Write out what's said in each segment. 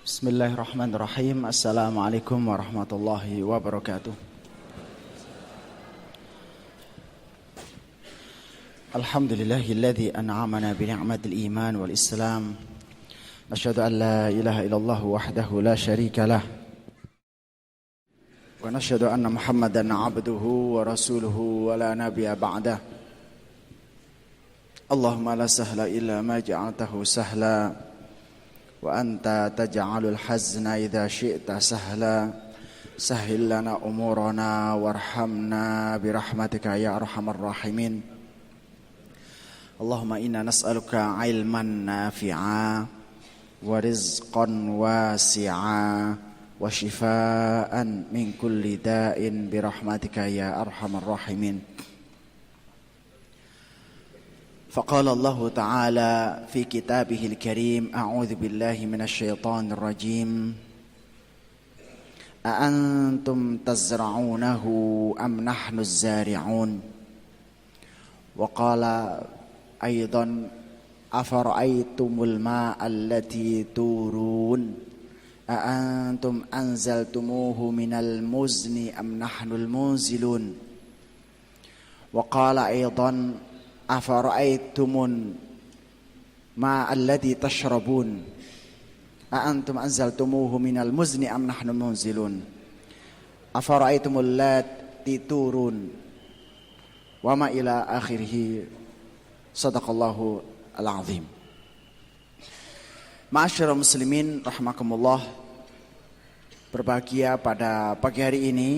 Bismillahirrahmanirrahim. Assalamualaikum warahmatullahi wabarakatuh. Alhamdulillahilladzi an'amana bi ni'matil iman wal islam. Nasyhadu an la ilaha illallah wahdahu la syarika lah. Wa nasyhadu anna Muhammadan 'abduhu wa rasuluhu wa la nabiyya ba'dah. Allahumma la sahla illa ma ja'altahu sahla. Wa anta taj'alul hazna idza syi'ta sahla. Sahhil lana umurana warhamna birahmatika ya arhamar rahimin. Allahumma inna nas'aluka ilman nafi'a wa rizqan wasi'a wa shifaa'an min kulli da'in birahmatika ya arhamar rahimin. فقال الله تعالى في كتابه الكريم أعوذ بالله من الشيطان الرجيم أأنتم تزرعونه أم نحن الزارعون وقال أيضا أفرأيتم الماء التي تورون أأنتم أنزلتموه من المزن أم نحن المنزلون وقال أيضا أفرأيتم ما الذي تشربون أأنتم أنزلتموه من المزن أم نحن المنزلون أفرأيتم اللاتي تورون وما إلى آخره صدق الله العظيم. Ma'asyiral muslimin rahimakumullah, berbahagia pada pagi hari ini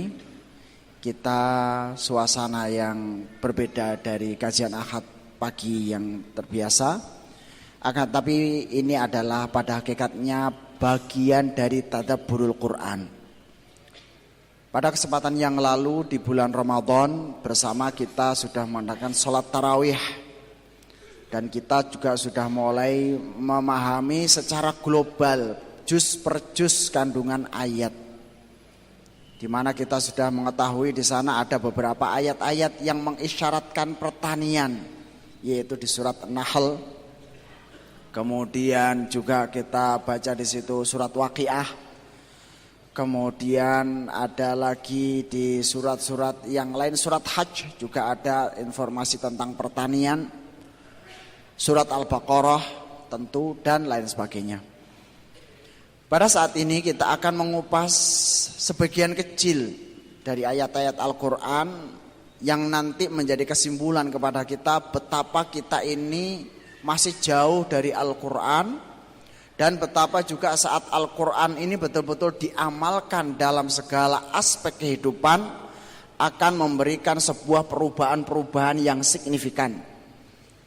kita suasana yang berbeda dari kajian Ahad pagi yang terbiasa. Akan tapi ini adalah pada hakikatnya bagian dari tadabburul Quran. Pada kesempatan yang lalu di bulan Ramadan bersama kita sudah mengadakan sholat tarawih. Dan kita juga sudah mulai memahami secara global juz per juz kandungan ayat. Di mana kita sudah mengetahui di sana ada beberapa ayat-ayat yang mengisyaratkan pertanian, yaitu di surat An-Nahl. Kemudian juga kita baca di situ surat Waqiah. Kemudian ada lagi di surat-surat yang lain, surat Hajj juga ada informasi tentang pertanian. Surat Al-Baqarah tentu dan lain sebagainya. Pada saat ini kita akan mengupas sebagian kecil dari ayat-ayat Al-Quran yang nanti menjadi kesimpulan kepada kita betapa kita ini masih jauh dari Al-Quran dan betapa juga saat Al-Quran ini betul-betul diamalkan dalam segala aspek kehidupan akan memberikan sebuah perubahan-perubahan yang signifikan,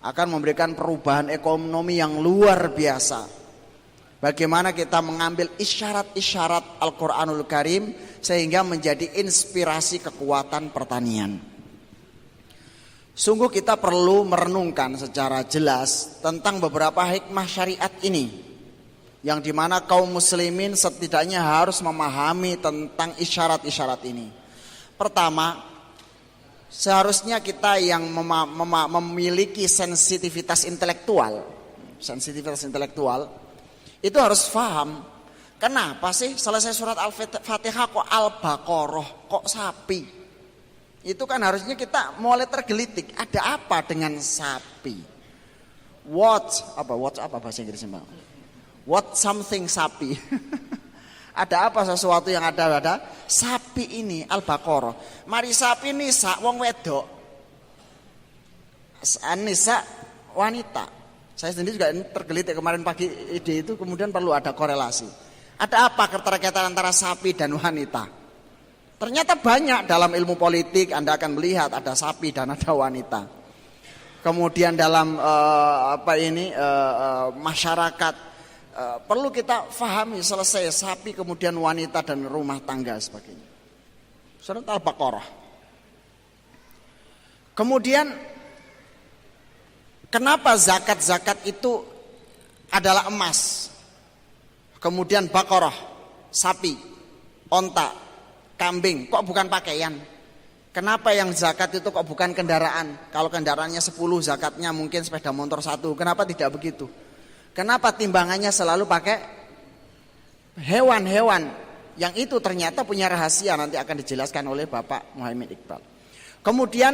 akan memberikan perubahan ekonomi yang luar biasa. Bagaimana kita mengambil isyarat-isyarat Al-Quranul Karim sehingga menjadi inspirasi kekuatan pertanian. Sungguh kita perlu merenungkan secara jelas tentang beberapa hikmah syariat ini, yang dimana kaum muslimin setidaknya harus memahami tentang isyarat-isyarat ini. Pertama, seharusnya kita yang memiliki sensitivitas intelektual itu harus paham kenapa sih selesai surat Al-Fatihah kok Al-Baqarah, kok sapi. Itu kan harusnya kita mulai tergelitik, ada apa dengan sapi? What bahasa Inggrisnya? What something sapi. Ada apa sesuatu yang ada sapi ini Al-Baqarah. Mari sapi nisa wong wedok. Nisa wanita. Saya sendiri juga tergelitik kemarin pagi ide itu, kemudian perlu ada korelasi. Ada apa keterkaitan antara sapi dan wanita? Ternyata banyak dalam ilmu politik Anda akan melihat ada sapi dan ada wanita. Kemudian dalam masyarakat perlu kita fahami selesai sapi kemudian wanita dan rumah tangga sebagainya. Surat Al-Baqarah. Kemudian kenapa zakat itu adalah emas? Kemudian Baqarah, sapi, onta, kambing, kok bukan pakaian? Kenapa yang zakat itu kok bukan kendaraan? Kalau kendaraannya 10 zakatnya mungkin sepeda motor 1. Kenapa tidak begitu? Kenapa timbangannya selalu pakai hewan-hewan yang itu ternyata punya rahasia, nanti akan dijelaskan oleh Bapak Muhammad Iqbal. Kemudian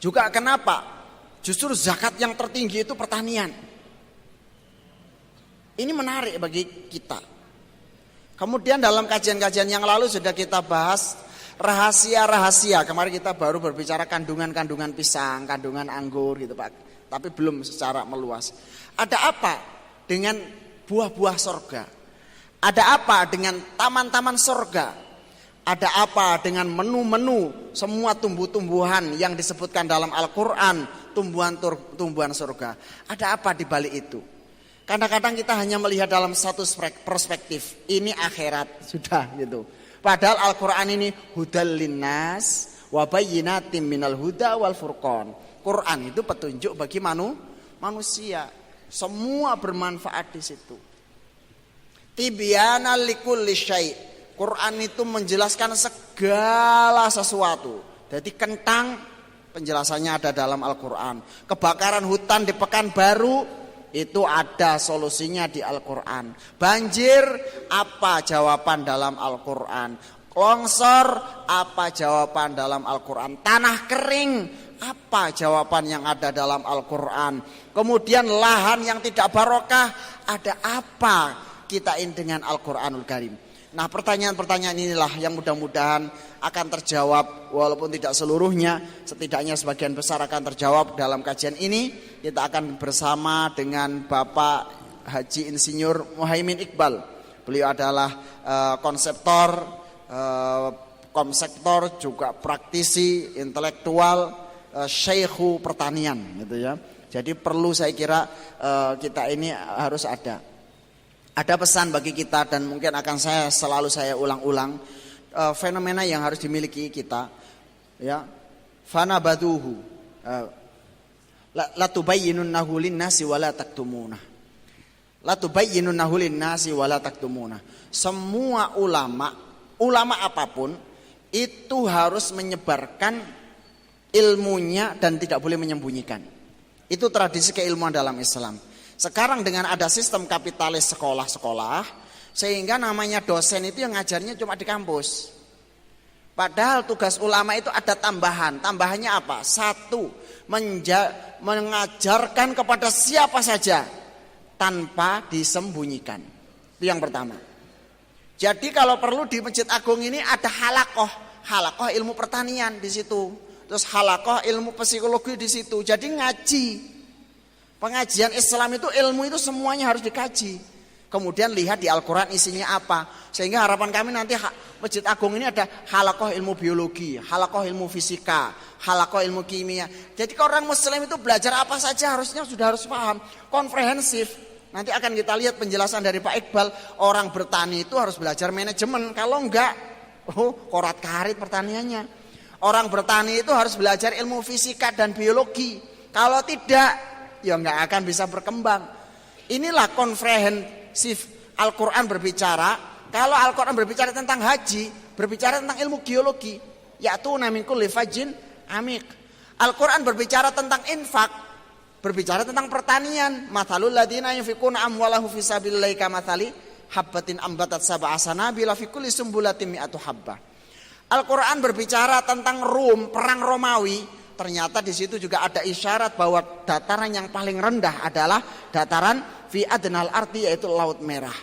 juga kenapa justru zakat yang tertinggi itu pertanian. Ini menarik bagi kita. Kemudian dalam kajian-kajian yang lalu sudah kita bahas rahasia-rahasia. Kemarin kita baru berbicara kandungan-kandungan pisang, kandungan anggur gitu Pak. Tapi belum secara meluas. Ada apa dengan buah-buah sorga? Ada apa dengan taman-taman sorga? Ada apa dengan menu-menu semua tumbuh-tumbuhan yang disebutkan dalam Al-Quran, tumbuhan sorga? Ada apa di balik itu? Kadang-kadang kita hanya melihat dalam satu perspektif. Ini akhirat, sudah gitu. Padahal Al-Quran ini hudal linnas wa bayyinatin minal huda wal furqan. Quran itu petunjuk bagi manusia. Semua bermanfaat di situ. Tibyana likulli syai'. Quran itu menjelaskan segala sesuatu. Jadi kentang penjelasannya ada dalam Al-Quran. Kebakaran hutan di Pekanbaru itu ada solusinya di Al-Quran. Banjir, apa jawaban dalam Al-Quran? Longsor, apa jawaban dalam Al-Quran? Tanah kering, apa jawaban yang ada dalam Al-Quran? Kemudian lahan yang tidak barokah, ada apa kita ini dengan Al-Quranul Karim? Nah, pertanyaan-pertanyaan inilah yang mudah-mudahan akan terjawab, walaupun tidak seluruhnya, setidaknya sebagian besar akan terjawab dalam kajian ini. Kita akan bersama dengan Bapak Haji Insinyur Muhaimin Iqbal. Beliau adalah konseptor, komsektor, juga praktisi, intelektual, syekhu pertanian gitu ya. Jadi perlu saya kira kita ini harus ada. Ada pesan bagi kita dan mungkin akan selalu saya ulang-ulang, fenomena yang harus dimiliki kita, ya. Fanabaduhu la tubayyinunnahu lin-nasi wa la taktumunah. La tubayyinunnahu lin-nasi wa la taktumunah. Semua ulama apapun itu harus menyebarkan ilmunya dan tidak boleh menyembunyikan. Itu tradisi keilmuan dalam Islam. Sekarang dengan ada sistem kapitalis sekolah-sekolah, sehingga namanya dosen itu yang ngajarnya cuma di kampus. Padahal tugas ulama itu ada tambahan. Tambahannya apa? Satu, mengajarkan kepada siapa saja tanpa disembunyikan. Itu yang pertama. Jadi kalau perlu di Masjid Agung ini ada halakoh ilmu pertanian di situ. Terus halakoh ilmu psikologi di situ. Jadi ngaji. Pengajian Islam itu ilmu itu semuanya harus dikaji. Kemudian lihat di Al-Quran isinya apa. Sehingga harapan kami nanti Masjid Agung ini ada halakoh ilmu biologi, halakoh ilmu fisika, halakoh ilmu kimia. Jadi orang Muslim itu belajar apa saja harusnya sudah harus paham. Komprehensif. Nanti akan kita lihat penjelasan dari Pak Iqbal. Orang bertani itu harus belajar manajemen. Kalau enggak, korat karit pertaniannya. Orang bertani itu harus belajar ilmu fisika dan biologi. Kalau tidak, ya nggak akan bisa berkembang. Inilah komprehensif Al-Quran berbicara. Kalau Al-Quran berbicara tentang haji, berbicara tentang ilmu geologi, yaitu min kulli fajjin amik. Al-Quran berbicara tentang infak, berbicara tentang pertanian. Mathalul ladzina yunfiquna amwalahum fi sabilillahi kamathali habbatin ambatat sab'a sanabila fi kulli sumbulatin mi'atu habbah. Al-Quran berbicara tentang perang Romawi. Ternyata di situ juga ada isyarat bahwa dataran yang paling rendah adalah dataran fi adnal ardi, yaitu Laut Merah.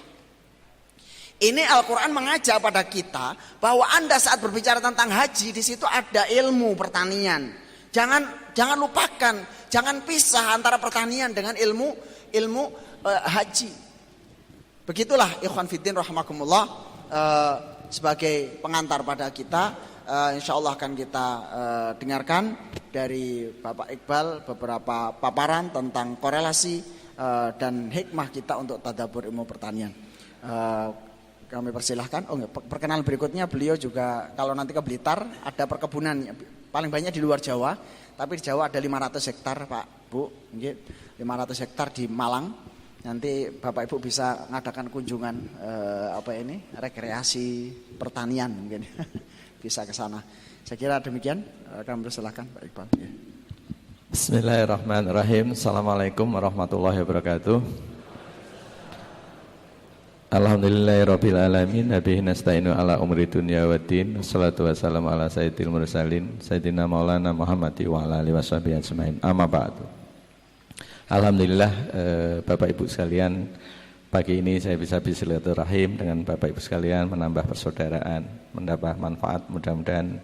Ini Al-Quran mengajak pada kita bahwa Anda saat berbicara tentang haji, di situ ada ilmu pertanian. Jangan lupakan, jangan pisah antara pertanian dengan ilmu haji. Begitulah ikhwan fiddin rahimakumullah, sebagai pengantar pada kita. Insya Allah akan kita dengarkan dari Bapak Iqbal beberapa paparan tentang korelasi dan hikmah kita untuk tadabbur ilmu pertanian. Kami persilahkan. Perkenalan berikutnya, beliau juga kalau nanti ke Blitar ada perkebunan paling banyak di luar Jawa, tapi di Jawa ada 500 hektar Pak Bu, 500 hektar di Malang. Nanti Bapak Ibu bisa ngadakan kunjungan rekreasi pertanian mungkin. Bisa ke sana. Saya kira demikian. Kami persilahkan Pak Iqbal. Ya. Bismillahirrahmanirrahim. Assalamualaikum warahmatullahi wabarakatuh. Alhamdulillahirabbil alamin nabihi nasta'inu ala umri dunya waddin wassalatu wassalamu ala sayyidil mursalin sayyidina maulana Muhammadi wa ala alihi washabihi ajmain amma ba'du. Alhamdulillah Bapak Ibu sekalian, pagi ini saya bisa bersilaturahim dengan Bapak Ibu sekalian, menambah persaudaraan, menambah manfaat, mudah-mudahan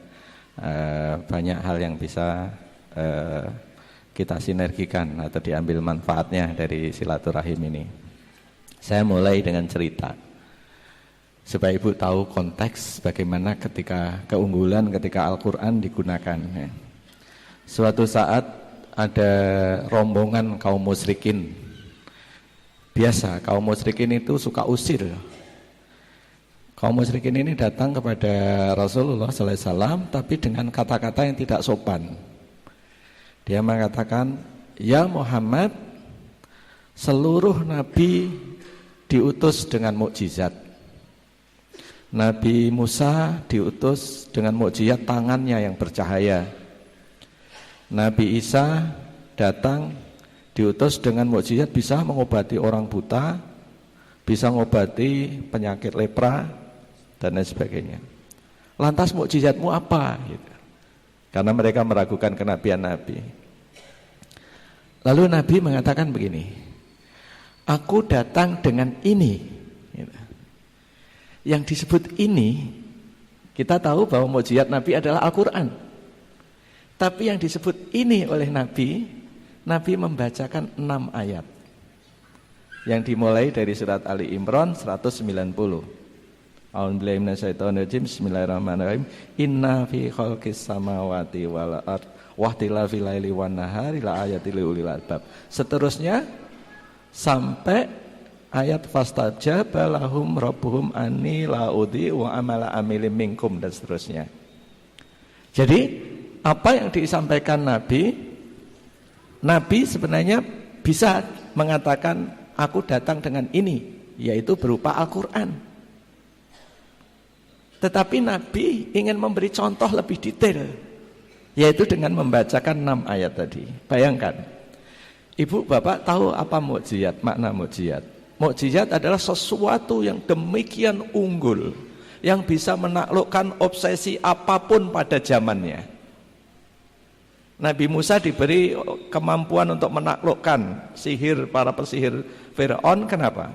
banyak hal yang bisa kita sinergikan atau diambil manfaatnya dari silaturahim ini. Saya mulai dengan cerita supaya Ibu tahu konteks bagaimana ketika keunggulan ketika Al-Quran digunakan. Suatu saat ada rombongan kaum musyrikin. Biasa kaum musyrikin itu suka usir. Kaum musyrikin ini datang kepada Rasulullah SAW tapi dengan kata-kata yang tidak sopan. Dia mengatakan, "Ya Muhammad, seluruh nabi diutus dengan mukjizat. Nabi Musa diutus dengan mukjizat tangannya yang bercahaya. Nabi Isa datang diutus dengan mukjizat bisa mengobati orang buta, bisa mengobati penyakit lepra dan lain sebagainya. Lantas mukjizatmu apa?" Gitu. Karena mereka meragukan kenabian Nabi. Lalu Nabi mengatakan begini, "Aku datang dengan ini." Yang disebut ini, kita tahu bahwa mukjizat Nabi adalah Al-Quran. Tapi yang disebut ini oleh Nabi, Nabi membacakan 6 ayat. Yang dimulai dari surat Ali Imran 190. A'udzubillahi minasyaitonirrajim. Bismillahirrahmanirrahim. Inna fi khalqis samawati wal ardh wa ikhtilafil laili wan nahari la ayatil lil ulil albab. Seterusnya sampai ayat fastajaba lahum rabbuhum anni la udhi wa amala amilin minkum dan seterusnya. Jadi apa yang disampaikan Nabi sebenarnya bisa mengatakan aku datang dengan ini, yaitu berupa Al-Quran. Tetapi Nabi ingin memberi contoh lebih detail, yaitu dengan membacakan 6 ayat tadi. Bayangkan, Ibu Bapak tahu apa mukjizat, makna mukjizat? Mukjizat adalah sesuatu yang demikian unggul, yang bisa menaklukkan obsesi apapun pada zamannya. Nabi Musa diberi kemampuan untuk menaklukkan sihir para pesihir Fir'aun. Kenapa?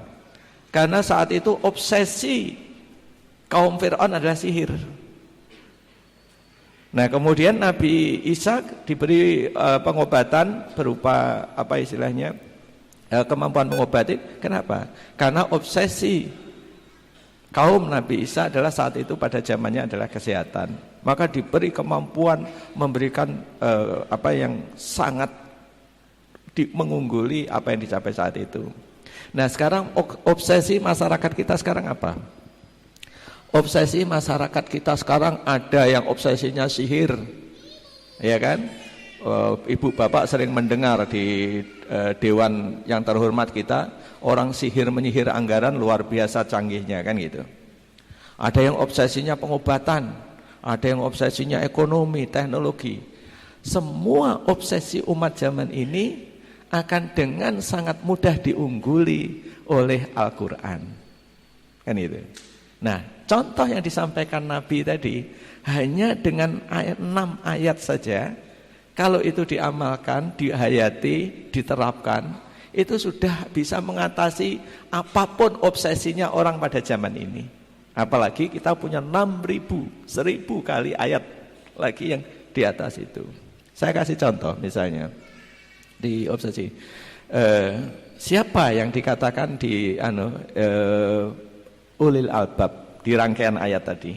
Karena saat itu obsesi kaum Fir'aun adalah sihir. Nah, kemudian Nabi Isa diberi pengobatan berupa apa istilahnya, kemampuan mengobati. Kenapa? Karena obsesi kaum Nabi Isa adalah saat itu pada zamannya adalah kesehatan. Maka diberi kemampuan memberikan apa yang sangat mengungguli apa yang dicapai saat itu. Nah, sekarang obsesi masyarakat kita sekarang apa? Obsesi masyarakat kita sekarang ada yang obsesinya sihir, ya kan? Ibu bapak sering mendengar di dewan yang terhormat kita, orang sihir menyihir anggaran luar biasa canggihnya, kan gitu. Ada yang obsesinya pengobatan, ada yang obsesinya ekonomi, teknologi. Semua obsesi umat zaman ini akan dengan sangat mudah diungguli oleh Al-Quran, kan itu. Nah, contoh yang disampaikan Nabi tadi hanya dengan 6 ayat saja, kalau itu diamalkan, dihayati, diterapkan, itu sudah bisa mengatasi apapun obsesinya orang pada zaman ini. Apalagi kita punya 1000 kali ayat lagi yang di atas itu. Saya kasih contoh misalnya di obsesi. Siapa yang dikatakan di ulil albab di rangkaian ayat tadi?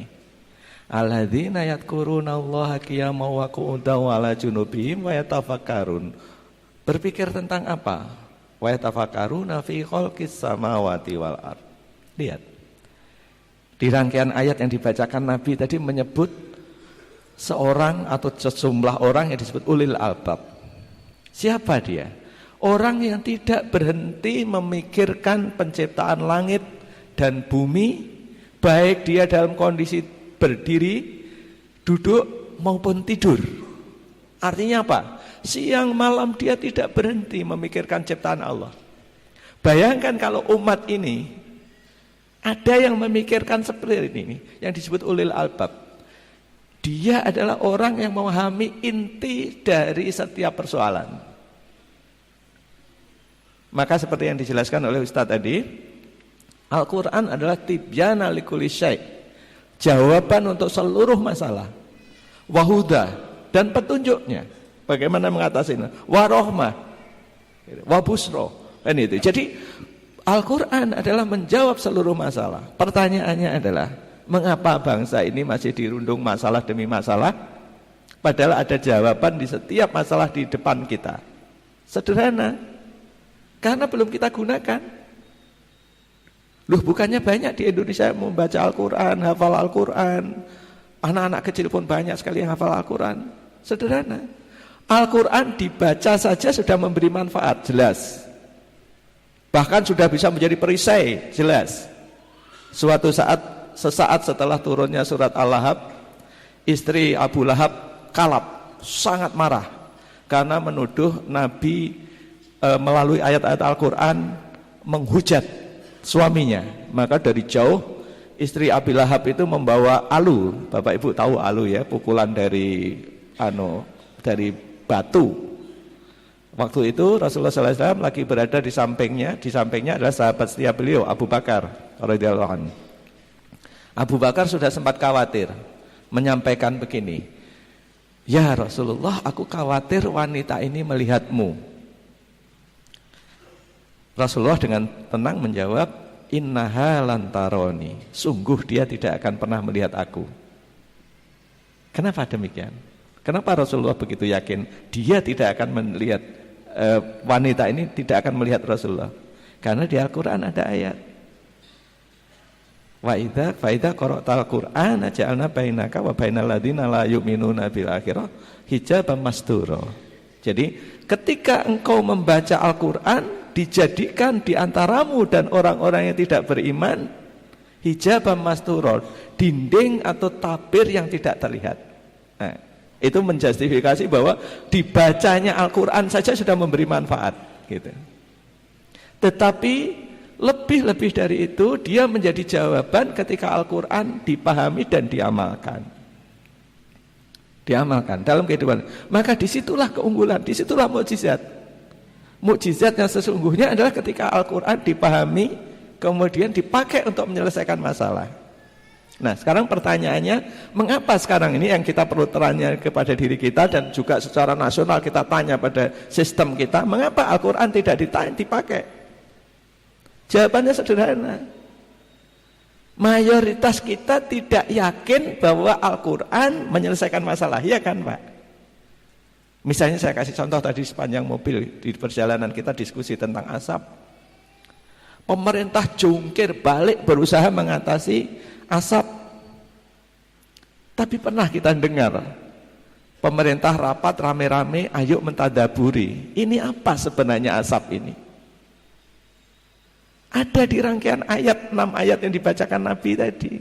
Alladzina yadhkurunallaha qiyaman wa qu'udan wa 'ala junubihim wa yatafakkarun. Berpikir tentang apa? Wa yatafakkaruna fi khalqis samawati wal ardh. Lihat. Di rangkaian ayat yang dibacakan Nabi tadi menyebut seorang atau sejumlah orang yang disebut ulil albab. Siapa dia? Orang yang tidak berhenti memikirkan penciptaan langit dan bumi, baik dia dalam kondisi berdiri, duduk maupun tidur. Artinya apa? Siang malam dia tidak berhenti memikirkan ciptaan Allah. Bayangkan kalau umat ini Ada yang memikirkan seperti ini, yang disebut ulil albab. Dia adalah orang yang memahami inti dari setiap persoalan. Maka seperti yang dijelaskan oleh Ustadz tadi, Al-Quran adalah tibyana likulli syai', jawaban untuk seluruh masalah, wahuda, dan petunjuknya bagaimana mengatasinya, warohmah, wabusro, kan itu. Jadi Al-Quran adalah menjawab seluruh masalah. Pertanyaannya adalah, mengapa bangsa ini masih dirundung masalah demi masalah, padahal ada jawaban di setiap masalah di depan kita? Sederhana, karena belum kita gunakan. Loh, bukannya banyak di Indonesia membaca Al-Quran, hafal Al-Quran, anak-anak kecil pun banyak sekali yang hafal Al-Quran. Sederhana, Al-Quran dibaca saja sudah memberi manfaat, jelas. Bahkan sudah bisa menjadi perisai, jelas. Suatu saat, sesaat setelah turunnya surat Al-Lahab, istri Abu Lahab kalap, sangat marah karena menuduh Nabi melalui ayat-ayat Al-Quran menghujat suaminya. Maka dari jauh istri Abu Lahab itu membawa alu. Bapak Ibu tahu alu ya, pukulan dari batu. Waktu itu Rasulullah SAW lagi berada di sampingnya adalah sahabat setia beliau, Abu Bakar radhiyallahu anhu. Abu Bakar sudah sempat khawatir, menyampaikan begini, ya Rasulullah, aku khawatir wanita ini melihatmu. Rasulullah dengan tenang menjawab, innaha lan taroni, sungguh dia tidak akan pernah melihat aku. Kenapa demikian? Kenapa Rasulullah begitu yakin dia tidak akan melihat, wanita ini tidak akan melihat Rasulullah? Karena di Al-Quran ada ayat, wa idza qara'tal Qur'ana ja'alna bainaka wa bainal ladzina la yu'minuna bil akhirah hijaban mastura. Jadi ketika engkau membaca Al-Quran, dijadikan di antaramu dan orang-orang yang tidak beriman hijaban mastura, dinding atau tabir yang tidak terlihat. Nah, itu menjustifikasi bahwa dibacanya Al-Quran saja sudah memberi manfaat gitu. Tetapi lebih dari itu, dia menjadi jawaban ketika Al-Quran dipahami dan diamalkan. Diamalkan dalam kehidupan. Maka disitulah keunggulan, disitulah mukjizat. Mukjizat yang sesungguhnya adalah ketika Al-Quran dipahami, kemudian dipakai untuk menyelesaikan masalah. Nah, sekarang pertanyaannya, mengapa sekarang ini yang kita perlu tanya kepada diri kita dan juga secara nasional kita tanya pada sistem kita, mengapa Al-Quran tidak dipakai? Jawabannya sederhana. Mayoritas kita tidak yakin bahwa Al-Quran menyelesaikan masalah, ya kan Pak? Misalnya saya kasih contoh tadi sepanjang mobil di perjalanan kita diskusi tentang asap. Pemerintah jungkir balik berusaha mengatasi asap. Tapi pernah kita dengar pemerintah rapat rame-rame, ayo mentadaburi, ini apa sebenarnya asap ini? Ada di rangkaian ayat, 6 ayat yang dibacakan Nabi tadi.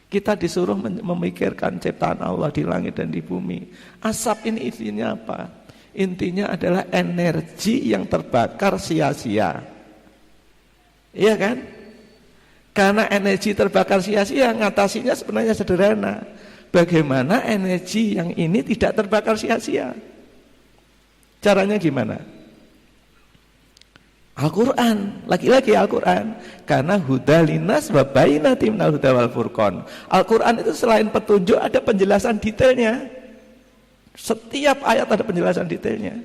Kita disuruh memikirkan ciptaan Allah di langit dan di bumi. Asap ini intinya apa? Intinya adalah energi yang terbakar sia-sia. Iya kan? Karena energi terbakar sia-sia, ngatasinya sebenarnya sederhana. Bagaimana energi yang ini tidak terbakar sia-sia? Caranya gimana? Al-Quran, lagi-lagi Al-Quran. Karena hudalinas wa bainatim minal huda wal furqan. Al-Quran itu selain petunjuk ada penjelasan detailnya. Setiap ayat ada penjelasan detailnya.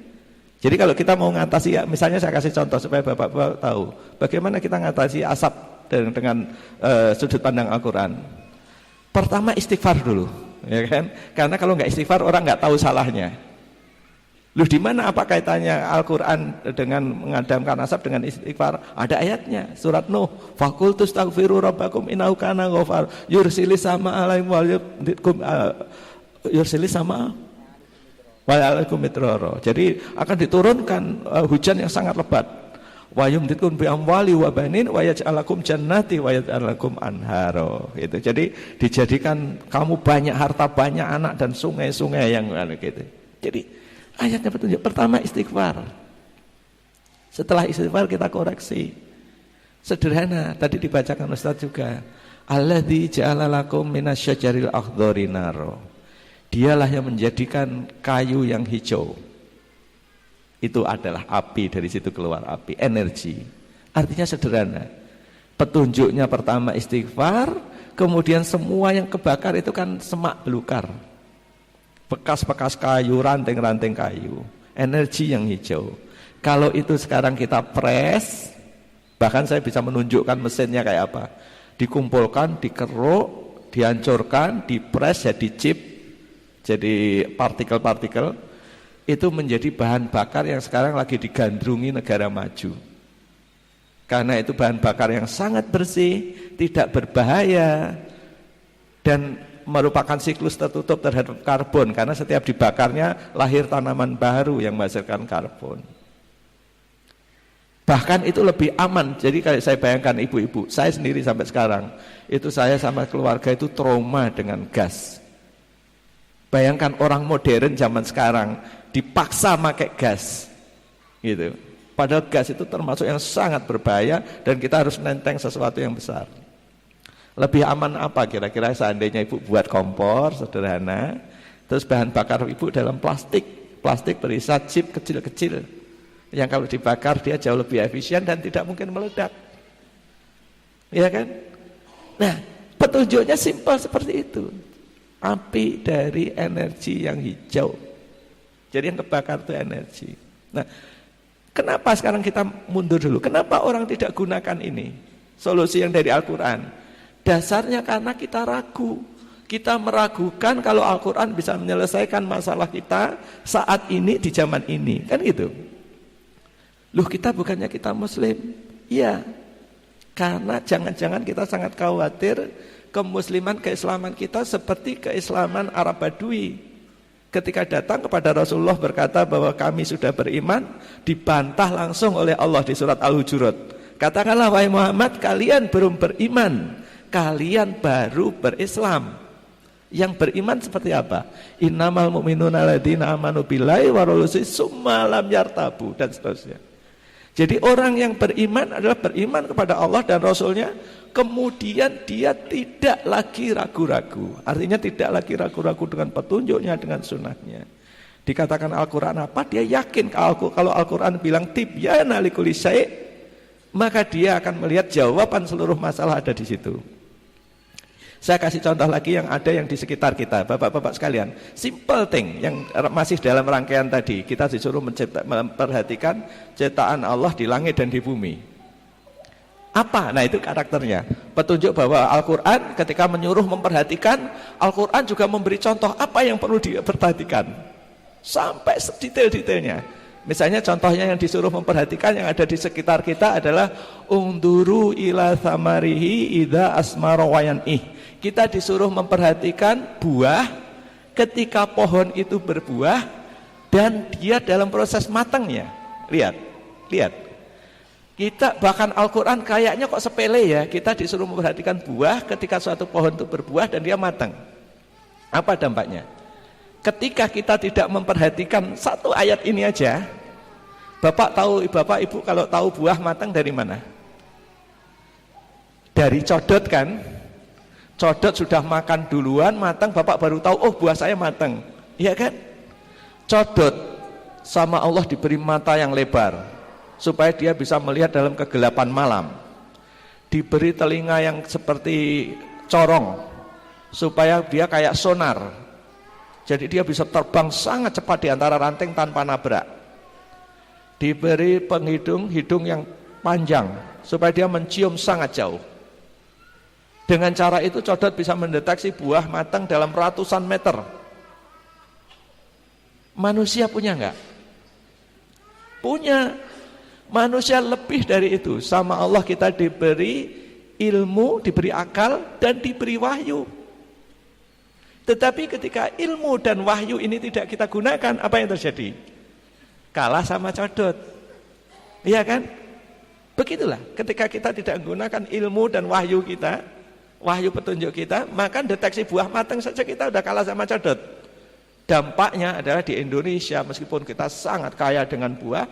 Jadi kalau kita mau ngatasi, misalnya saya kasih contoh supaya Bapak-Bapak tahu bagaimana kita ngatasi asap dengan sudut pandang Al-Quran. Pertama istighfar dulu, ya kan? Karena kalau nggak istighfar orang nggak tahu salahnya. Loh, di mana apa kaitannya Al-Quran dengan mengadamkan asap dengan istighfar? Ada ayatnya, surat Nuh, faqultu astaghfiru rabbakum innahu kana ghaffar yursilis sama alaihim wal yursilis sama wal alaikum mitrara. Jadi akan diturunkan hujan yang sangat lebat. Wa yumditkum bi amwali wa banin wa yaj'alakum jannati wa yaj'alakum anhara. Itu. Jadi dijadikan kamu banyak harta, banyak anak dan sungai-sungai yang gitu. Jadi ayatnya petunjuk. Pertama istighfar. Setelah istighfar kita koreksi. Sederhana, tadi dibacakan Ustaz juga. Alladzi ja'ala lakum minasyajaril akhdari naro. Dialah yang menjadikan kayu yang hijau. Itu adalah api, dari situ keluar api, energi. Artinya sederhana. Petunjuknya pertama istighfar, kemudian semua yang kebakar itu kan semak belukar. Bekas-bekas kayu, ranting-ranting kayu, energi yang hijau. Kalau itu sekarang kita press, bahkan saya bisa menunjukkan mesinnya kayak apa. Dikumpulkan, dikeruk, dihancurkan, dipres jadi chip, jadi partikel-partikel, itu menjadi bahan bakar yang sekarang lagi digandrungi negara maju. Karena itu bahan bakar yang sangat bersih, tidak berbahaya, dan merupakan siklus tertutup terhadap karbon, karena setiap dibakarnya lahir tanaman baru yang menghasilkan karbon. Bahkan itu lebih aman. Jadi kalau saya bayangkan ibu-ibu, saya sendiri sampai sekarang, itu saya sama keluarga itu trauma dengan gas. Bayangkan orang modern zaman sekarang dipaksa pakai gas, gitu. Padahal gas itu termasuk yang sangat berbahaya dan kita harus nenteng sesuatu yang besar. Lebih aman apa kira-kira seandainya ibu buat kompor sederhana, terus bahan bakar ibu dalam plastik berisi chip kecil-kecil, yang kalau dibakar dia jauh lebih efisien dan tidak mungkin meledak, ya kan? Nah, petunjuknya simpel seperti itu. Api dari energi yang hijau. Jadi yang kebakar itu energi. Nah, kenapa sekarang kita mundur dulu? Kenapa orang tidak gunakan ini? Solusi yang dari Al-Quran. Dasarnya karena kita ragu. Kita meragukan kalau Al-Quran bisa menyelesaikan masalah kita saat ini di zaman ini. Kan gitu. Loh, kita bukannya kita Muslim? Iya. Karena jangan-jangan kita sangat khawatir kemusliman, keislaman kita seperti keislaman Arab Badui. Ketika datang kepada Rasulullah berkata bahwa kami sudah beriman, dibantah langsung oleh Allah di surat Al-Hujurat. Katakanlah wahai Muhammad, kalian belum beriman, kalian baru berislam. Yang beriman seperti apa? Innamal mu'minuna alladzina amanu billahi wa rasulihi tsumma lam yartabu, dan seterusnya. Jadi orang yang beriman adalah beriman kepada Allah dan Rasulnya, kemudian dia tidak lagi ragu-ragu. Artinya tidak lagi ragu-ragu dengan petunjuknya, dengan sunnahnya. Dikatakan Al-Quran apa? Dia yakin kalau Al-Quran bilang tibyana likulli syai', maka dia akan melihat jawaban seluruh masalah ada di situ. Saya kasih contoh lagi yang ada yang di sekitar kita, bapak-bapak sekalian. Simple thing yang masih dalam rangkaian tadi. Kita disuruh memperhatikan ciptaan Allah di langit dan di bumi. Apa? Nah, itu karakternya. Petunjuk bahwa Al-Quran ketika menyuruh memperhatikan, Al-Quran juga memberi contoh apa yang perlu diperhatikan. Sampai sedetail-detailnya. Misalnya contohnya yang disuruh memperhatikan yang ada di sekitar kita adalah unduru ila thamarihi idza asmara wa yan'ih. Kita disuruh memperhatikan buah ketika pohon itu berbuah dan dia dalam proses matangnya. Lihat. Kita bahkan Al-Quran kayaknya kok sepele ya. Kita disuruh memperhatikan buah ketika suatu pohon itu berbuah dan dia matang. Apa dampaknya? Ketika kita tidak memperhatikan satu ayat ini aja, Bapak Ibu kalau tahu buah matang dari mana? Dari codot kan? Codot sudah makan duluan, matang, Bapak baru tahu, oh buah saya matang. Iya kan? Codot sama Allah diberi mata yang lebar supaya dia bisa melihat dalam kegelapan malam. Diberi telinga yang seperti corong supaya dia kayak sonar. Jadi dia bisa terbang sangat cepat di antara ranting tanpa nabrak. Diberi hidung yang panjang supaya dia mencium sangat jauh. Dengan cara itu codot bisa mendeteksi buah matang dalam ratusan meter. Manusia punya enggak? Punya. Manusia lebih dari itu. Sama Allah kita diberi ilmu, diberi akal, dan diberi wahyu. Tetapi ketika ilmu dan wahyu ini tidak kita gunakan, apa yang terjadi? Kalah sama codot. Iya kan? Begitulah, ketika kita tidak menggunakan ilmu dan wahyu kita, wahyu petunjuk kita, maka deteksi buah matang saja kita udah kalah sama codot. Dampaknya adalah di Indonesia, meskipun kita sangat kaya dengan buah,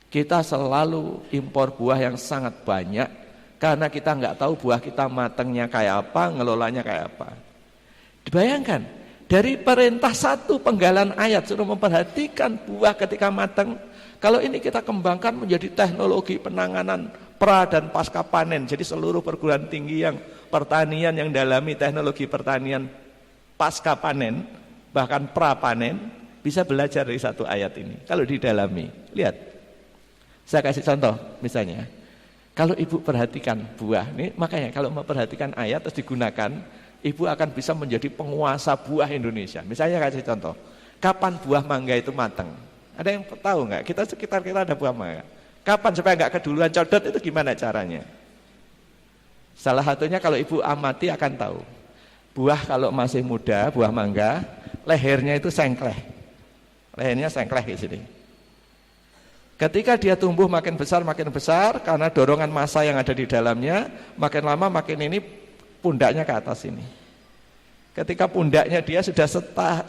Kita selalu impor buah yang sangat banyak karena kita nggak tahu buah kita matangnya kayak apa, ngelolanya kayak apa. Dibayangkan, dari perintah satu penggalan ayat suruh memperhatikan buah ketika matang. Kalau ini kita kembangkan menjadi teknologi penanganan pra dan pasca panen. Jadi seluruh perguruan tinggi yang pertanian yang dalami teknologi pertanian pasca panen, bahkan pra panen, bisa belajar dari satu ayat ini. Kalau didalami, lihat. Saya kasih contoh misalnya, kalau ibu perhatikan buah, nih makanya kalau memperhatikan ayat terus digunakan, ibu akan bisa menjadi penguasa buah Indonesia. Misalnya kasih contoh, kapan buah mangga itu matang? Ada yang tahu nggak? Kita sekitar kita ada buah mangga. Kapan supaya nggak keduluan codot itu gimana caranya? Salah satunya kalau ibu amati akan tahu. Buah kalau masih muda, buah mangga, lehernya itu sengkleh. Lehernya sengkleh di sini. Ketika dia tumbuh makin besar karena dorongan massa yang ada di dalamnya, makin lama makin ini pundaknya ke atas ini. Ketika pundaknya dia sudah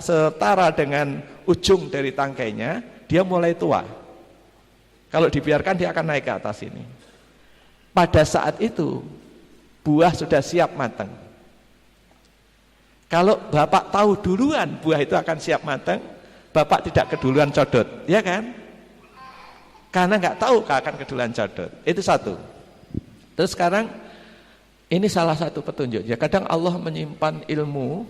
setara dengan ujung dari tangkainya, dia mulai tua. Kalau dibiarkan dia akan naik ke atas ini. Pada saat itu buah sudah siap matang. Kalau Bapak tahu duluan buah itu akan siap matang, Bapak tidak keduluan codot, ya kan? Karena nggak tahu akan keduluan codot. Itu satu. Terus sekarang ini salah satu petunjuk. Ya kadang Allah menyimpan ilmu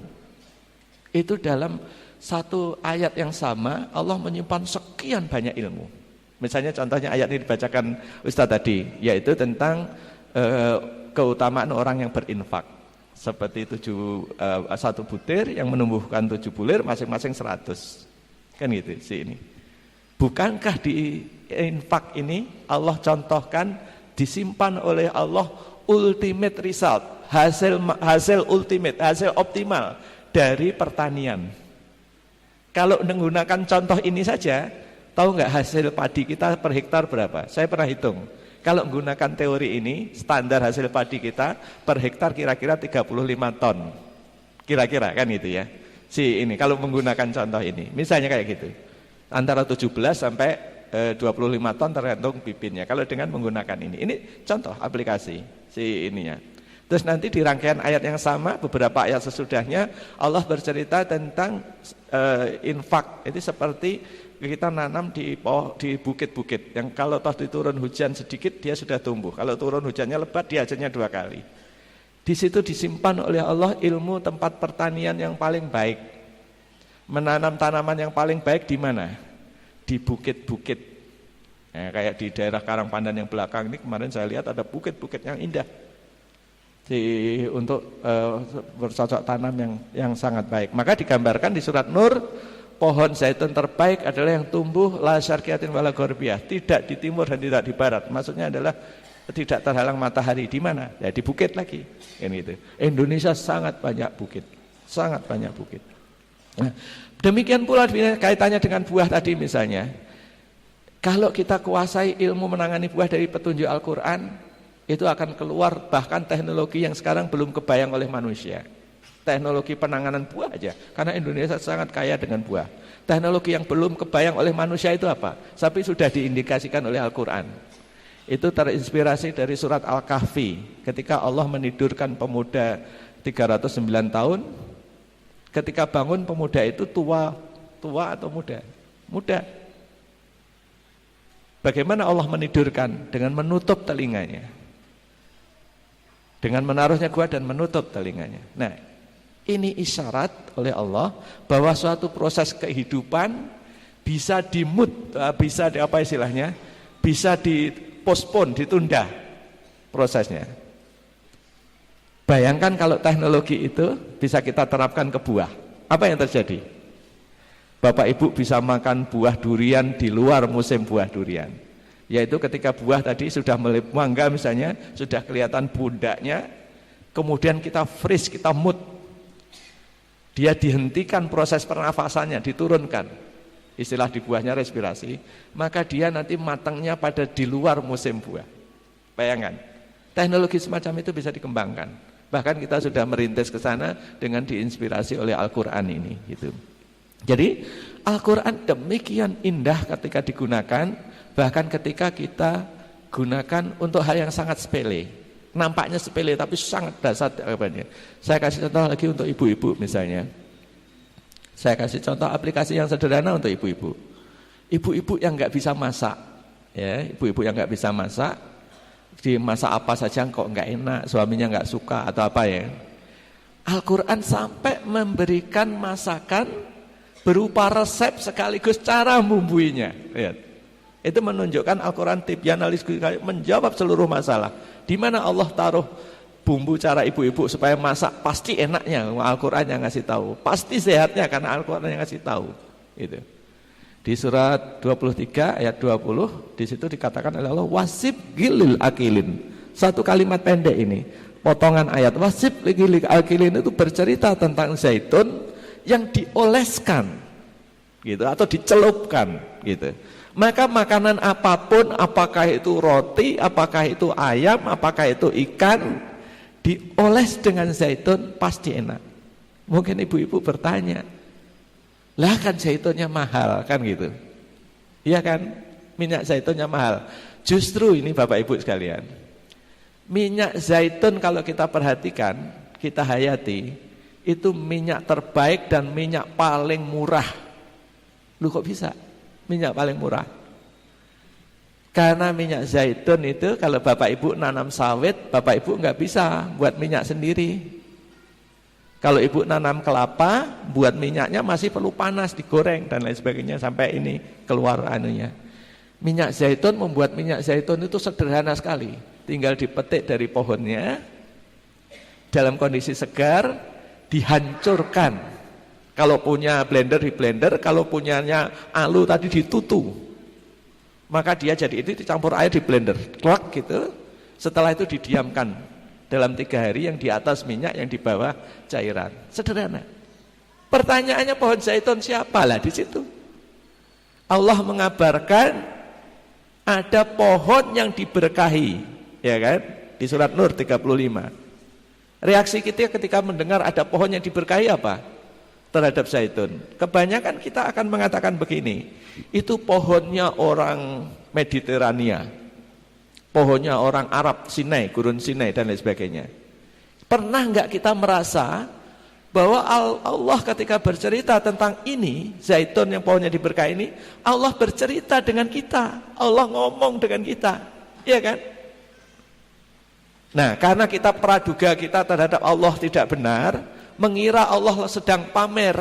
itu dalam satu ayat yang sama. Allah menyimpan sekian banyak ilmu. Misalnya contohnya ayat ini dibacakan Ustaz tadi, yaitu tentang keutamaan orang yang berinfak. Seperti satu butir yang menumbuhkan 7 bulir, masing-masing 100. Kan gitu sih ini. Bukankah di infak ini Allah contohkan disimpan oleh Allah ultimate result, hasil ultimate, hasil optimal dari pertanian. Kalau menggunakan contoh ini saja, tahu nggak hasil padi kita per hektar berapa? Saya pernah hitung. Kalau menggunakan teori ini, standar hasil padi kita per hektar kira-kira 35 ton. Kira-kira kan itu ya. Ini kalau menggunakan contoh ini, misalnya kayak gitu. Antara 17 sampai 25 ton tergantung bibitnya. Kalau dengan menggunakan ini contoh aplikasi ininya. Terus nanti di rangkaian ayat yang sama, beberapa ayat sesudahnya Allah bercerita tentang infak. Itu seperti kita nanam di bukit-bukit yang kalau toh diturun hujan sedikit dia sudah tumbuh. Kalau turun hujannya lebat dia hasilnya 2 kali. Di situ disimpan oleh Allah ilmu tempat pertanian yang paling baik. Menanam tanaman yang paling baik di mana? Di bukit-bukit. Kayak di daerah Karangpandan yang belakang ini kemarin saya lihat ada bukit-bukit yang indah. Untuk bercocok tanam yang sangat baik. Maka digambarkan di surat Nur, pohon zaitun terbaik adalah yang tumbuh la syarqiyatin wala gharbiyah, tidak di timur dan tidak di barat. Maksudnya adalah tidak terhalang matahari. Di mana? Ya di bukit lagi. Gitu. Indonesia sangat banyak bukit. Sangat banyak bukit. Nah, demikian pula kaitannya dengan buah tadi misalnya. Kalau kita kuasai ilmu menangani buah dari petunjuk Al-Quran, itu akan keluar bahkan teknologi yang sekarang belum kebayang oleh manusia. Teknologi penanganan buah aja, karena Indonesia sangat kaya dengan buah. Teknologi yang belum kebayang oleh manusia itu apa? Tapi sudah diindikasikan oleh Al-Quran. Itu terinspirasi dari surat Al-Kahfi. Ketika Allah menidurkan pemuda 309 tahun, ketika bangun pemuda itu tua atau muda? Muda. Bagaimana Allah menidurkan? Dengan menutup telinganya. Dengan menaruhnya gua dan menutup telinganya. Nah, ini isyarat oleh Allah bahwa suatu proses kehidupan bisa bisa bisa dipospon, ditunda prosesnya. Bayangkan kalau teknologi itu bisa kita terapkan ke buah. Apa yang terjadi? Bapak Ibu bisa makan buah durian di luar musim buah durian. Yaitu ketika buah tadi sudah mangga misalnya, sudah kelihatan pundaknya, kemudian kita freeze, kita mute. Dia dihentikan proses pernafasannya, diturunkan. Istilah di buahnya respirasi, maka dia nanti matangnya pada di luar musim buah. Bayangkan, teknologi semacam itu bisa dikembangkan. Bahkan kita sudah merintis ke sana dengan diinspirasi oleh Al-Quran ini gitu. Jadi Al-Quran demikian indah ketika digunakan, Bahkan ketika kita gunakan untuk hal yang sangat sepele, nampaknya sepele tapi sangat dasar. Saya kasih contoh lagi untuk ibu-ibu misalnya. Saya kasih contoh aplikasi yang sederhana untuk ibu-ibu. Ibu-ibu yang nggak bisa masak, ya, ibu-ibu yang nggak bisa masak, dimasak apa saja kok nggak enak, suaminya nggak suka atau apa ya. Al-Quran sampai memberikan masakan berupa resep sekaligus cara membuinya. Lihat. Itu menunjukkan Al-Quran tibyan menjawab seluruh masalah. Di mana Allah taruh bumbu cara ibu-ibu supaya masak pasti enaknya, Al-Quran yang ngasih tahu. Pasti sehatnya karena Al-Quran yang ngasih tahu. Gitu. Di surat 23 ayat 20 di situ dikatakan oleh Allah wasib gilil akilin. Satu kalimat pendek ini, potongan ayat wasib gilil akilin itu bercerita tentang zaitun yang dioleskan gitu atau dicelupkan gitu. Maka makanan apapun, apakah itu roti, apakah itu ayam, apakah itu ikan, dioles dengan zaitun pasti enak. Mungkin ibu-ibu bertanya, lah kan zaitunnya mahal kan gitu. Iya kan, minyak zaitunnya mahal. Justru ini Bapak Ibu sekalian, minyak zaitun kalau kita perhatikan, kita hayati, itu minyak terbaik dan minyak paling murah. Lu kok bisa? Minyak paling murah. Karena minyak zaitun itu kalau Bapak Ibu nanam sawit, Bapak Ibu nggak bisa buat minyak sendiri. Kalau Ibu nanam kelapa, buat minyaknya masih perlu panas, digoreng dan lain sebagainya sampai ini keluar anunya. Minyak zaitun, membuat minyak zaitun itu sederhana sekali. Tinggal dipetik dari pohonnya, dalam kondisi segar, dihancurkan. Kalau punya blender di blender, kalau punyanya alu tadi ditutu. Maka dia jadi itu dicampur air di blender, klak gitu. Setelah itu didiamkan dalam 3 hari yang di atas minyak, yang di bawah cairan. Sederhana. Pertanyaannya pohon zaitun siapa lah di situ? Allah mengabarkan ada pohon yang diberkahi, ya kan? Di surat Nur 35. Reaksi kita ketika mendengar ada pohon yang diberkahi apa? Terhadap zaitun. Kebanyakan kita akan mengatakan begini, itu pohonnya orang Mediterania, pohonnya orang Arab, Sinai, gurun Sinai dan lain sebagainya. Pernah enggak kita merasa bahwa Allah ketika bercerita tentang ini, zaitun yang pohonnya diberkahi ini, Allah bercerita dengan kita, Allah ngomong dengan kita, iya kan? Nah, karena kita praduga kita terhadap Allah tidak benar, mengira Allah sedang pamer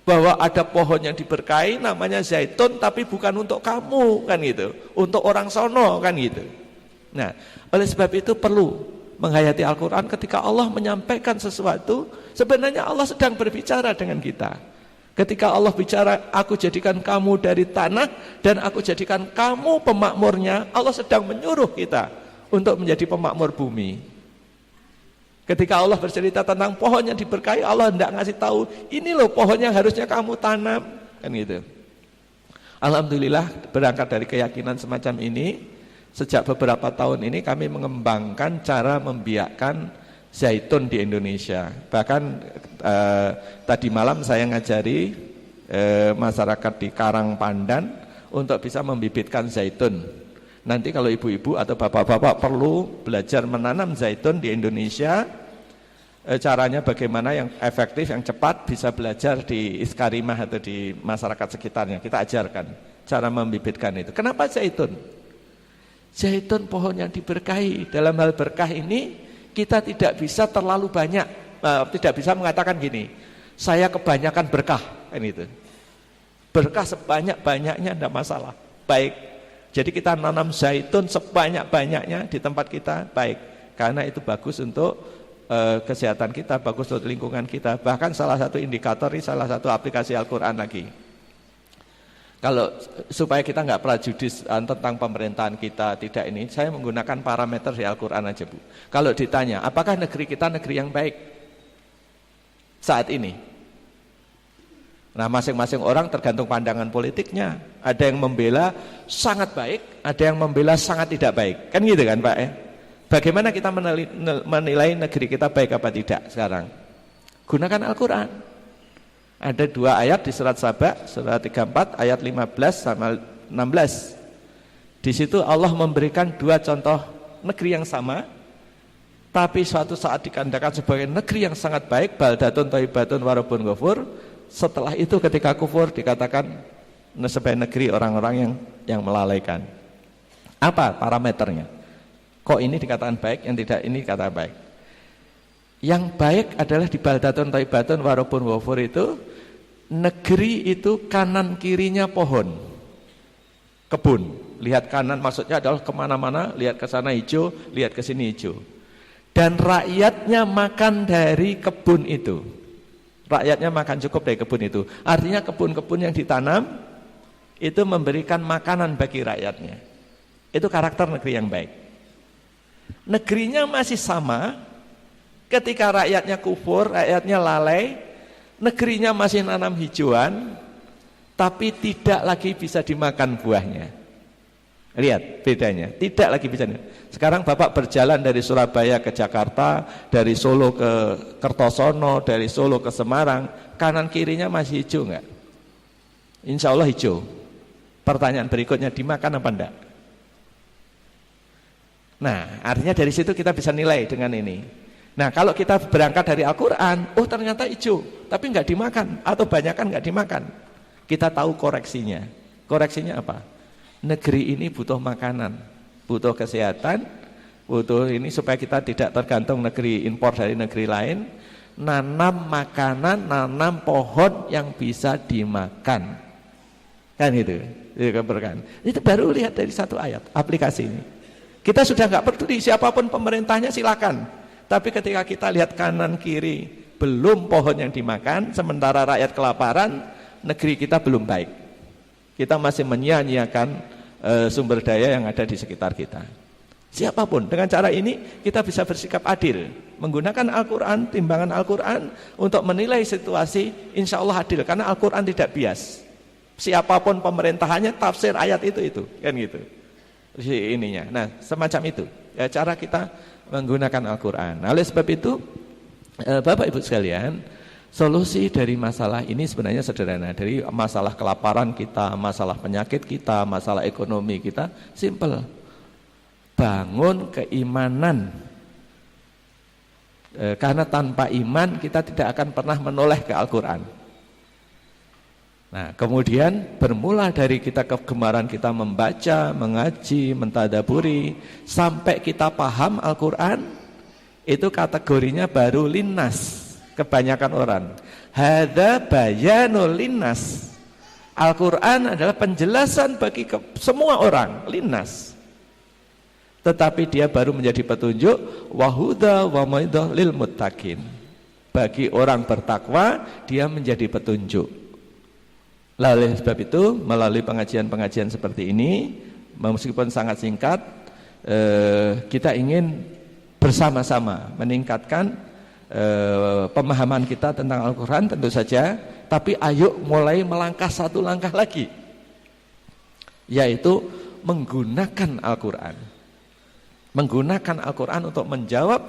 bahwa ada pohon yang diberkahi namanya zaitun tapi bukan untuk kamu kan gitu, untuk orang sono kan gitu. Nah, oleh sebab itu perlu menghayati Al-Quran ketika Allah menyampaikan sesuatu, sebenarnya Allah sedang berbicara dengan kita. Ketika Allah bicara, aku jadikan kamu dari tanah dan aku jadikan kamu pemakmurnya, Allah sedang menyuruh kita untuk menjadi pemakmur bumi. Ketika Allah bercerita tentang pohon yang diberkahi, Allah hendak ngasih tahu, ini loh pohon yang harusnya kamu tanam, kan gitu. Alhamdulillah berangkat dari keyakinan semacam ini, sejak beberapa tahun ini kami mengembangkan cara membiakkan zaitun di Indonesia. Bahkan tadi malam saya ngajari masyarakat di Karang Pandan untuk bisa membibitkan zaitun. Nanti kalau ibu-ibu atau bapak-bapak perlu belajar menanam zaitun di Indonesia, caranya bagaimana yang efektif, yang cepat, bisa belajar di Iskarimah atau di masyarakat sekitarnya. Kita ajarkan cara membibitkan itu. Kenapa zaitun? Zaitun pohon yang diberkahi. Dalam hal berkah ini kita tidak bisa terlalu banyak, tidak bisa mengatakan gini, saya kebanyakan berkah, kan itu. Berkah sebanyak-banyaknya tidak masalah, baik. Jadi kita nanam zaitun sebanyak-banyaknya di tempat kita, baik. Karena itu bagus untuk kesehatan kita, bagus untuk lingkungan kita. Bahkan salah satu indikator ini salah satu aplikasi Al-Quran lagi. Kalau supaya kita nggak prejudis tentang pemerintahan kita, tidak ini, saya menggunakan parameter di Al-Quran aja Bu. Kalau ditanya, apakah negeri kita negeri yang baik saat ini? Nah, masing-masing orang tergantung pandangan politiknya. Ada yang membela sangat baik, ada yang membela sangat tidak baik. Kan gitu kan Pak ya? Bagaimana kita menilai negeri kita baik apa tidak sekarang? Gunakan Al-Quran. Ada 2 ayat di surat Saba, surat 34 ayat 15 sama 16. Di situ Allah memberikan dua contoh negeri yang sama, tapi suatu saat dikatakan sebagai negeri yang sangat baik, baldatun thayyibatun wa rabbun ghafur. Setelah itu ketika kufur dikatakan sebagai negeri orang-orang yang melalaikan. Apa parameternya? Kok ini dikatakan baik, yang tidak ini dikatakan baik? Yang baik adalah di baldatun thayyibatun wa rabbun ghafur itu, negeri itu kanan kirinya pohon, kebun. Lihat kanan maksudnya adalah kemana-mana, lihat ke sana hijau, lihat ke sini hijau. Dan rakyatnya makan dari kebun itu. Rakyatnya makan cukup dari kebun itu. Artinya kebun-kebun yang ditanam itu memberikan makanan bagi rakyatnya. Itu karakter negeri yang baik. Negerinya masih sama ketika rakyatnya kufur, rakyatnya lalai, negerinya masih nanam hijauan, tapi tidak lagi bisa dimakan buahnya. Lihat bedanya, tidak lagi bisa. Sekarang Bapak berjalan dari Surabaya ke Jakarta, dari Solo ke Kertosono, dari Solo ke Semarang, kanan kirinya masih hijau enggak? Insya Allah hijau. Pertanyaan berikutnya, dimakan apa enggak? Nah, artinya dari situ kita bisa nilai dengan ini. Nah, kalau kita berangkat dari Al-Quran, oh ternyata hijau, tapi enggak dimakan, atau banyakan enggak dimakan. Kita tahu koreksinya. Koreksinya apa? Negeri ini butuh makanan, butuh kesehatan, butuh ini supaya kita tidak tergantung negeri impor dari negeri lain. Nanam makanan, nanam pohon yang bisa dimakan, kan gitu. Itu baru lihat dari satu ayat aplikasi ini. Kita sudah nggak peduli siapapun pemerintahnya silakan. Tapi ketika kita lihat kanan kiri belum pohon yang dimakan, sementara rakyat kelaparan, negeri kita belum baik. Kita masih menyia-nyiakan sumber daya yang ada di sekitar kita. Siapapun, dengan cara ini kita bisa bersikap adil, menggunakan Al-Quran, timbangan Al-Quran untuk menilai situasi, insya Allah adil, karena Al-Quran tidak bias. Siapapun pemerintahannya, tafsir ayat itu kan gitu. Ininya. Nah, semacam itu ya, cara kita menggunakan Al-Quran. Oleh sebab itu, Bapak Ibu sekalian, solusi dari masalah ini sebenarnya sederhana. Dari masalah kelaparan kita, masalah penyakit kita, masalah ekonomi kita, simple. Bangun keimanan. Karena tanpa iman kita tidak akan pernah menoleh ke Al-Quran. Nah, kemudian bermula dari kita kegemaran kita membaca, mengaji, mentadaburi, sampai kita paham Al-Quran, itu kategorinya baru linnas. Kebanyakan orang, hadza bayanul linnas. Al-Quran adalah penjelasan bagi semua orang, linnas. Tetapi dia baru menjadi petunjuk, wahuda wa mau'izah lil muttaqin. Bagi orang bertakwa, dia menjadi petunjuk. Lalu sebab itu, melalui pengajian-pengajian seperti ini, meskipun sangat singkat, kita ingin bersama-sama meningkatkan pemahaman kita tentang Al-Quran tentu saja, tapi ayo mulai melangkah satu langkah lagi, yaitu menggunakan Al-Quran. Menggunakan Al-Quran untuk menjawab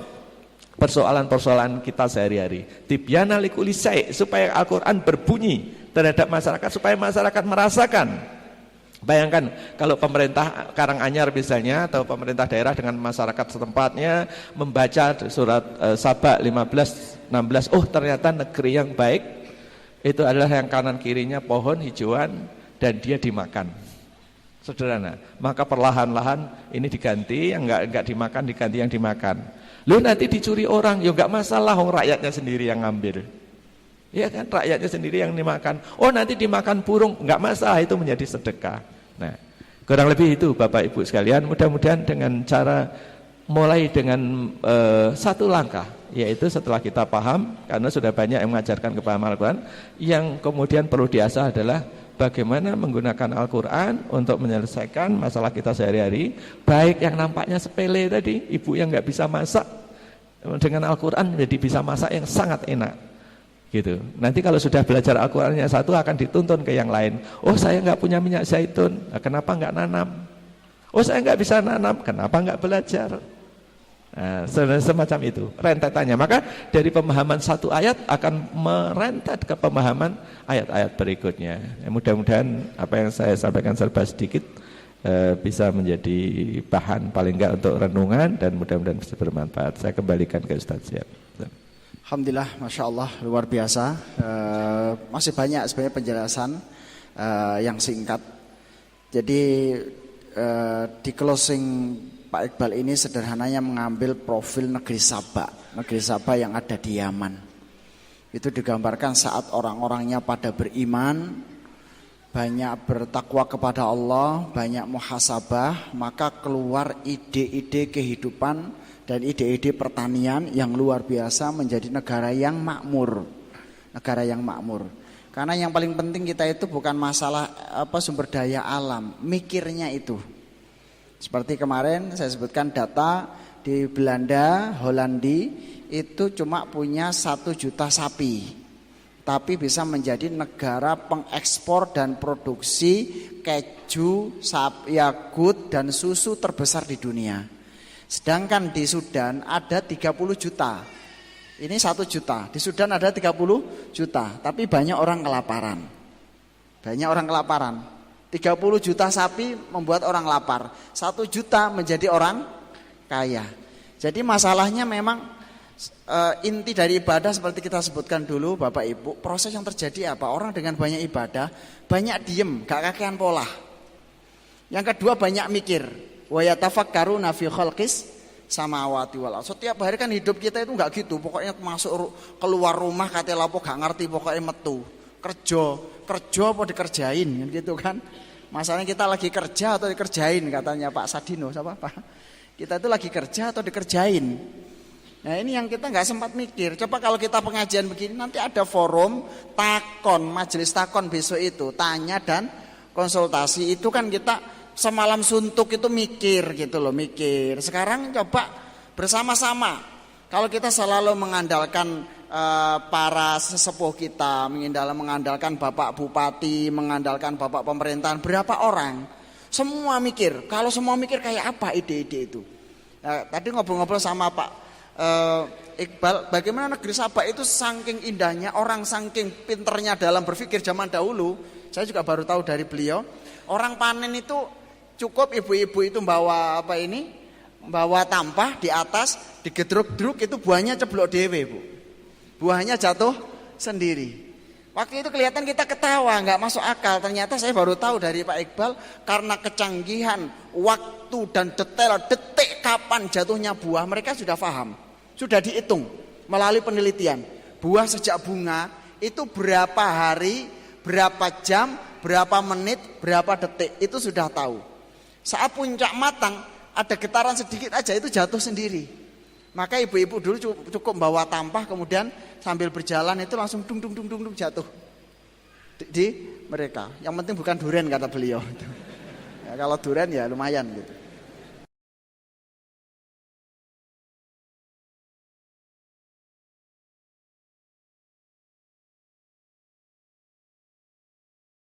persoalan-persoalan kita sehari-hari. Tibyana likulli syai', supaya Al-Quran berbunyi terhadap masyarakat, supaya masyarakat merasakan. Bayangkan kalau pemerintah Karanganyar misalnya, atau pemerintah daerah dengan masyarakat setempatnya membaca surat Saba 15-16, oh ternyata negeri yang baik itu adalah yang kanan kirinya pohon hijauan dan dia dimakan. Sederhana. Maka perlahan-lahan ini diganti, yang enggak dimakan diganti yang dimakan. Lu nanti dicuri orang, ya enggak masalah, rakyatnya sendiri yang ngambil. Ya kan, rakyatnya sendiri yang dimakan. Oh nanti dimakan burung, enggak masalah, itu menjadi sedekah. Nah, kurang lebih itu Bapak Ibu sekalian. Mudah-mudahan dengan cara mulai dengan satu langkah, yaitu setelah kita paham, karena sudah banyak yang mengajarkan kepahaman Al-Quran, yang kemudian perlu diasah adalah bagaimana menggunakan Al-Quran untuk menyelesaikan masalah kita sehari-hari. Baik yang nampaknya sepele tadi, ibu yang enggak bisa masak, dengan Al-Quran jadi bisa masak yang sangat enak. Gitu. Nanti kalau sudah belajar Al-Qurannya satu akan dituntun ke yang lain. Oh saya nggak punya minyak zaitun, nah, kenapa nggak nanam? Oh saya nggak bisa nanam, kenapa nggak belajar? Nah, semacam itu rentetannya. Maka dari pemahaman satu ayat akan merentet ke pemahaman ayat-ayat berikutnya. Ya, mudah-mudahan apa yang saya sampaikan serba sedikit bisa menjadi bahan paling enggak untuk renungan dan mudah-mudahan bisa bermanfaat. Saya kembalikan ke Ustaz Siap. Alhamdulillah, Masya Allah, luar biasa. Masih banyak sebenarnya penjelasan yang singkat. Jadi di closing Pak Iqbal ini sederhananya mengambil profil negeri Sabah yang ada di Yaman. Itu digambarkan saat orang-orangnya pada beriman, banyak bertakwa kepada Allah, banyak muhasabah, maka keluar ide-ide kehidupan dan ide-ide pertanian yang luar biasa menjadi negara yang makmur. Negara yang makmur. Karena yang paling penting kita itu bukan masalah sumber daya alam, mikirnya itu. Seperti kemarin saya sebutkan data di Belanda, Holandi itu cuma punya 1 juta sapi. Tapi bisa menjadi negara pengekspor dan produksi keju, yagut dan susu terbesar di dunia. Sedangkan di Sudan ada 30 juta. Ini 1 juta. Di Sudan ada 30 juta. Tapi banyak orang kelaparan. 30 juta sapi membuat orang lapar. 1 juta menjadi orang kaya. Jadi masalahnya memang inti dari ibadah seperti kita sebutkan dulu Bapak Ibu. Proses yang terjadi apa? Orang dengan banyak ibadah, banyak diem, gak kakean pola. Yang kedua banyak mikir. Wa yatafakkaruna fi khalqis samawati wal ardh. Setiap hari kan hidup kita itu enggak gitu. Pokoknya masuk keluar rumah kate lapo gak ngerti, pokoknya metu. Kerja apa dikerjain gitu kan. Masalahnya kita lagi kerja atau dikerjain katanya Pak Sadino siapa Pak. Kita itu lagi kerja atau dikerjain. Nah ini yang kita nggak sempat mikir. Coba kalau kita pengajian begini nanti ada forum takon, majelis takon besok itu tanya dan konsultasi itu kan kita semalam suntuk itu mikir gitu loh mikir. Sekarang coba bersama-sama. Kalau kita selalu mengandalkan para sesepuh kita, mengandalkan Bapak Bupati, mengandalkan Bapak Pemerintahan, berapa orang? Semua mikir. Kalau semua mikir kayak apa ide-ide itu? Nah, tadi ngobrol-ngobrol sama Pak Iqbal, bagaimana negeri Sabah itu saking indahnya, orang saking pinternya dalam berpikir zaman dahulu. Saya juga baru tahu dari beliau. Orang panen itu cukup ibu-ibu itu bawa bawa tampah di atas, digedruk-gedruk itu buahnya ceblok dewe Bu. Buahnya jatuh sendiri. Waktu itu kelihatan kita ketawa, nggak masuk akal. Ternyata saya baru tahu dari Pak Iqbal karena kecanggihan waktu dan detail detik kapan jatuhnya buah mereka sudah paham, sudah dihitung melalui penelitian. Buah sejak bunga itu berapa hari, berapa jam, berapa menit, berapa detik itu sudah tahu. Saat puncak matang ada getaran sedikit aja itu jatuh sendiri. Maka ibu-ibu dulu cukup bawa tampah kemudian sambil berjalan itu langsung dung jatuh di mereka. Yang penting bukan durian kata beliau. Ya, kalau durian ya lumayan gitu.